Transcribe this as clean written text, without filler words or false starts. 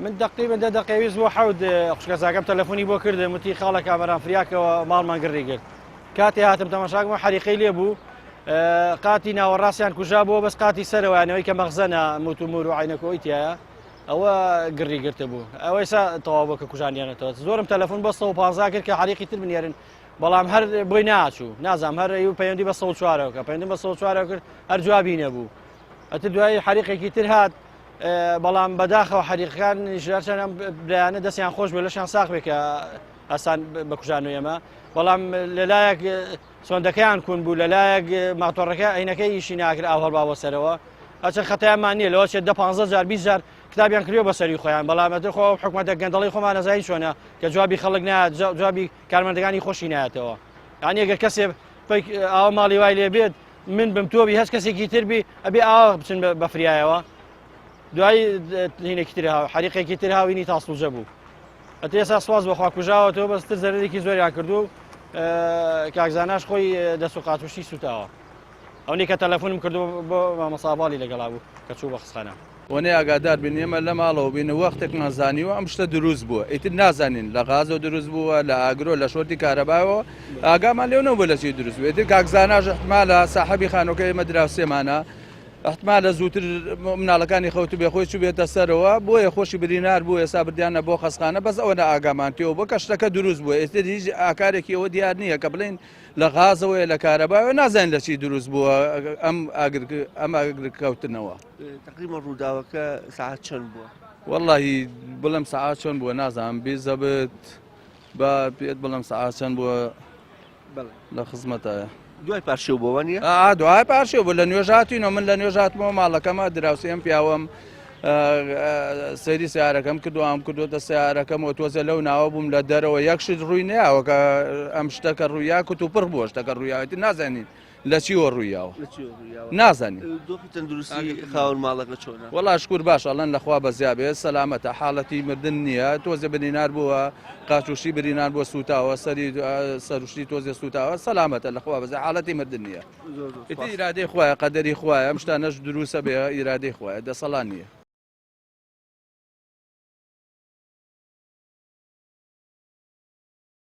من تقريبا دقيقة بۆ حەوت قوشکەساکەم تەلەفۆنی بۆ کردم وتی خاڵە کامەران فریاکەوە ماڵمان گڕی کرد کاتی هاتم تەماشاکەمە حەریقەی لێ بوو قاتی ناوەڕاستیان کوژا بووە بەس قاتی سەرەوەیانەوەی کە مەغزەنە موتومور و عینەکەوەی تایە ئەوە گڕی گرتە بوو ئەوەی سا تەواو بۆ کە کوژانیانێتەوە زۆرم تەلەفۆن بە 115 کرد کە حەریقی تر بنێرن بەڵام هەر بۆی ناچوو نازام هەر ئەو پەیوەندی بە 104ەوە پەیوەندی بە 104 کرد هەر جوابی نەبوو ئەتر دوای حەریقێکی تر هات بەڵام بەداخەوە حەریقەکان ژارچەنە برایانە دەستیان خۆش بێ لەشان ساق بێ کە ئاسان بە کوژانەوە ئێمە بەڵام لەلایەک سۆندەکەیان کون بوو لەلایەک ماتۆڕەکە عینەکەی ئیشی ناکرد ئاو هەڵبا بۆ سەرەوە هەرچەند خەتایانمان نییە لەوە چێت 15 جار 20 جار کتابیان کردووە بەسەری خۆیان بەڵام ئەتر خۆ حکومەتە گەندەڵی خۆمان نەزانین چۆنە کە جوابی خەڵک نایەت جوابی کارمەندەکانی خۆشی نایەتەوە یانی ئەگەر کەسێ ئاوا ماڵی وای لێ بێت من بم تۆبی هەست کەسێکی تر بی ئەبێ ئاوا بچن بە فریایەوە دوای هینێکی تر هاو حەریقێکی تر هاوینی تاسڵوجە بوو ئەتر ئێستا سواز بەخوا کوژاوەتەوە بەستر زەرێکی زۆریان کردو کاکزاناش خۆی دەست و قاتوشی سوتاوە ئەوەی کە تەلەفۆنم کردو بۆ مامەساباڵی لەگەڵا بوو کە چوو بە خستخانە وەنێ ئاگادار بین ئێمە لە ماڵەوە بینە وەختێک نازانیوە ئەم شتە دروست بووە ئیتر نازانین لە غازەوە دروست بووە لە ئاگرۆ لە شۆرتی کارەباوە ئاگامان لێونەوە بۆ لەچی دروست بوو ئیتر کاکزاناش احتمالە ساحەبی خانۆکەی ئێمە دراوسێمانە احتمالە زووتر مناڵەکانی خەوت بێ خۆی چوو بێتە سەرەوە بۆیە خۆشی برینار بوو ئێستا بردیانە بۆ خەسخانە بەس ئەوە ئاگامان تێەوە بۆ کە شتەکە دروست بووە ئێستا هیچ ئاکارێکی ئەوە دیار نییە کە بڵین لە غازەوەی لە کارەباوە نازانین لە چی دروست بووە ئەم ئاگرکەوتنەوە تقریبا ڕووداوەکە ساعت چەند بووە وەڵی بڵم ساعت چۆن بووە نازانم بێزەبت بە پێت بڵم ساعت چەند بووە لە خزمەتایە دوای پاشێو بۆەوە نیە دوای پاشێ بوو لە نوێژاتینەوە من لە نوێژاتمەوە ماڵەکەمە دراوسێم پیاوەم سەیری سیارەکەم کردوام کردوتە سیارەکەمەوە تۆزە لەو ناوە بووم لە دەرەوە یەکشت ڕووی نەیەوە کە ئەم شتەکە ڕوویا کت و پڕ بووە شتەکە ڕوویاوەتی نازانین لە چیوە ڕوویاوە نازانین دۆخی تەندروستی خاوەن ماڵەکە چۆنە وەڵا شکور باش ئەڵەن لەخوا بەزیابێت سەلامەتە حاڵەتی مردن نییە تۆزە برینار بووە قاچوشی برینار بۆ سوتاوە سەروشتی تۆزێ سوتاوە سەلامەتە لەخوا بەزای حاڵەتی مردن نییە ئیرادەی خوایە قەدەری خوایە ئەم شتانەش دروستە بێ ئیرادەی خوایە دەسەڵان نییە